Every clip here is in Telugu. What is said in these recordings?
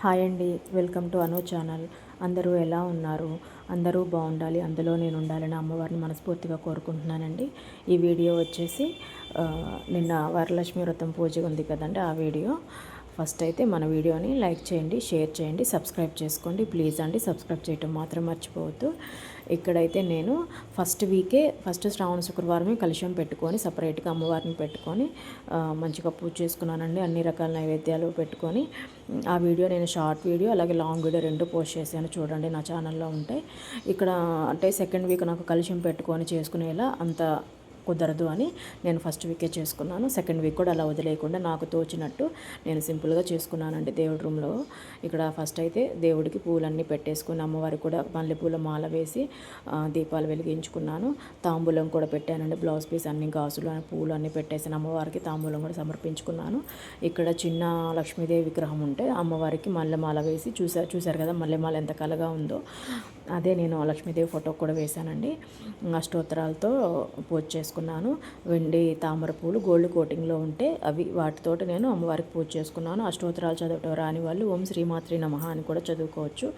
హాయ్ అండి, వెల్కమ్ టు అను ఛానల్. అందరూ ఎలా ఉన్నారు? అందరూ బాగుండాలి, అందులో నేను ఉండాలని అమ్మవారిని మనస్ఫూర్తిగా కోరుకుంటున్నానండి. ఈ వీడియో వచ్చేసి నిన్న వరలక్ష్మి వ్రతం పూజ ఉంది కదండి, ఆ వీడియో. ఫస్ట్ అయితే మన వీడియోని లైక్ చేయండి, షేర్ చేయండి, సబ్స్క్రైబ్ చేసుకోండి ప్లీజ్ అండి. సబ్స్క్రైబ్ చేయటం మాత్రం మర్చిపోవద్దు. ఇక్కడైతే నేను ఫస్ట్ శ్రావణ శుక్రవారమే కలశం పెట్టుకొని సపరేట్గా అమ్మవారిని పెట్టుకొని మంచిగా పూజ చేసుకున్నానండి. అన్ని రకాల నైవేద్యాలు పెట్టుకొని ఆ వీడియో నేను షార్ట్ వీడియో అలాగే లాంగ్ వీడియో రెండు పోస్ట్ చేశాను, చూడండి నా ఛానల్లో ఉంటాయి. ఇక్కడ అంటే సెకండ్ వీక్ నాకు కలశం పెట్టుకొని చేసుకునేలా అంత కుదరదు అని నేను ఫస్ట్ వీకే చేసుకున్నాను. సెకండ్ వీక్ కూడా అలా వదిలేయకుండా నాకు తోచినట్టు నేను సింపుల్గా చేసుకున్నానండి దేవుడి రూమ్లో. ఇక్కడ ఫస్ట్ అయితే దేవుడికి పూలన్నీ పెట్టేసుకుని అమ్మవారికి కూడా మల్లెపూల మాల వేసి దీపాలు వెలిగించుకున్నాను. తాంబూలం కూడా పెట్టానండి, బ్లౌజ్ పీస్ అన్ని గాజులు పూలు అన్నీ పెట్టేసాను. అమ్మవారికి తాంబూలం కూడా సమర్పించుకున్నాను. ఇక్కడ చిన్న లక్ష్మీదేవి విగ్రహం ఉంటే అమ్మవారికి మల్లెమాల వేసి చూశారు కదా మల్లెమాల ఎంత కలగా ఉందో. అదే నేను లక్ష్మీదేవి ఫోటో కూడా వేశానండి. అష్టోత్తరాలతో పూజ చేసుకున్నాను. వెండి తామర పూలు గోల్డ్ కోటింగ్లో ఉంటే వాటితోటి నేను అమ్మవారికి పూజ చేసుకున్నాను. అష్టోత్తరాలు చదవటం రాని వాళ్ళు ఓం శ్రీమాత్రి నమః అని కూడా చదువుకోవచ్చు.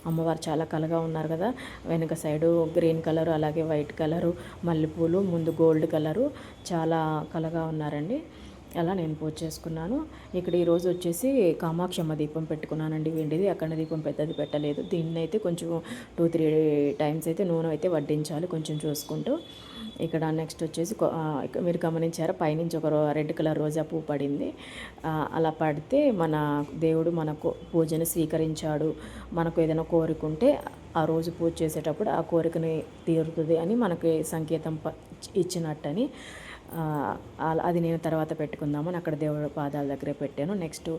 అమ్మవారు చాలా కలగా ఉన్నారు కదా, వెనుక సైడు గ్రీన్ కలరు అలాగే వైట్ కలరు మల్లెపూలు, ముందు గోల్డ్ కలరు, చాలా కలగా ఉన్నారండి. అలా నేను పూజ చేసుకున్నాను. ఇక్కడ ఈరోజు వచ్చేసి కామాక్షమ్మ దీపం పెట్టుకున్నానండి, వెండిది. అక్కడ దీపం పెద్దది పెట్టలేదు. దీన్ని అయితే కొంచెం 2-3 టైమ్స్ అయితే నూనె అయితే వడ్డించాలి కొంచెం చూసుకుంటూ. ఇక్కడ నెక్స్ట్ వచ్చేసి మీరు గమనించారా, పైనుంచి ఒక రెడ్ కలర్ రోజా పువ్వు పడింది. అలా పడితే మన దేవుడు మన పూజను స్వీకరించాడు. మనకు ఏదైనా కోరికుంటే ఆ రోజు పూజ చేసేటప్పుడు ఆ కోరికని తీరుతుంది అని మనకి సంకేతం ఇచ్చినట్టని. అది నేను తర్వాత పెట్టుకుందామని అక్కడ దేవుడి పాదాల దగ్గరే పెట్టాను. నెక్స్ట్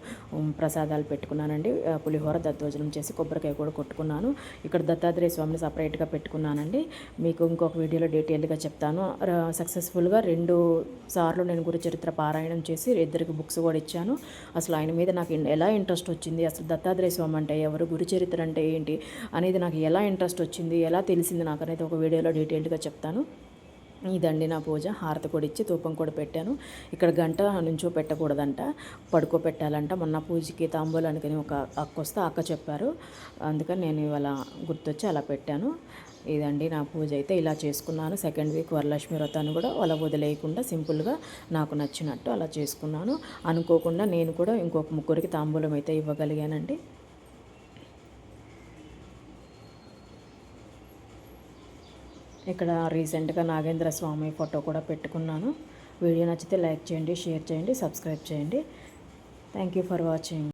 ప్రసాదాలు పెట్టుకున్నానండి. పులిహోర దద్దోజనం చేసి కొబ్బరికాయ కూడా కొట్టుకున్నాను. ఇక్కడ దత్తాత్రేయ స్వామిని సపరేట్గా పెట్టుకున్నానండి. మీకు ఇంకొక వీడియోలో డీటెయిల్గా చెప్తాను. సక్సెస్ఫుల్గా 2 సార్లు నేను గురుచరిత్ర పారాయణం చేసి 2 బుక్స్ కూడా ఇచ్చాను. అసలు ఆయన మీద నాకు ఎలా ఇంట్రెస్ట్ వచ్చింది, అసలు దత్తాత్రేయ స్వామి అంటే ఎవరు, గురుచరిత్ర అంటే ఏంటి అనేది నాకు ఎలా ఇంట్రెస్ట్ వచ్చింది, ఎలా తెలిసింది నాకు అనేది ఒక వీడియోలో డీటెయిల్గా చెప్తాను. ఇదండి నా పూజ. హారతి కూడా ఇచ్చి ధూపం కూడా పెట్టాను. ఇక్కడ గంట నుంచో పెట్టకూడదంట, పడుకోబెట్టాలంట. మొన్న పూజకి తాంబూలానికి ఒక అక్క వస్తే అక్క చెప్పారు, అందుకని నేను ఇవాళ గుర్తొచ్చి అలా పెట్టాను. ఇదండి నా పూజ అయితే ఇలా చేసుకున్నాను. సెకండ్ వీక్ వరలక్ష్మి వ్రతాన్ని కూడా అలా వదిలేయకుండా సింపుల్గా నాకు నచ్చినట్టు అలా చేసుకున్నాను. అనుకోకుండా నేను కూడా ఇంకొక 3 తాంబూలం అయితే ఇవ్వగలిగానండి. ఇక్కడ రీసెంట్గా నాగేంద్ర స్వామి ఫోటో కూడా పెట్టుకున్నాను. వీడియో నచ్చితే లైక్ చేయండి, షేర్ చేయండి, సబ్స్క్రైబ్ చేయండి. Thank you for watching.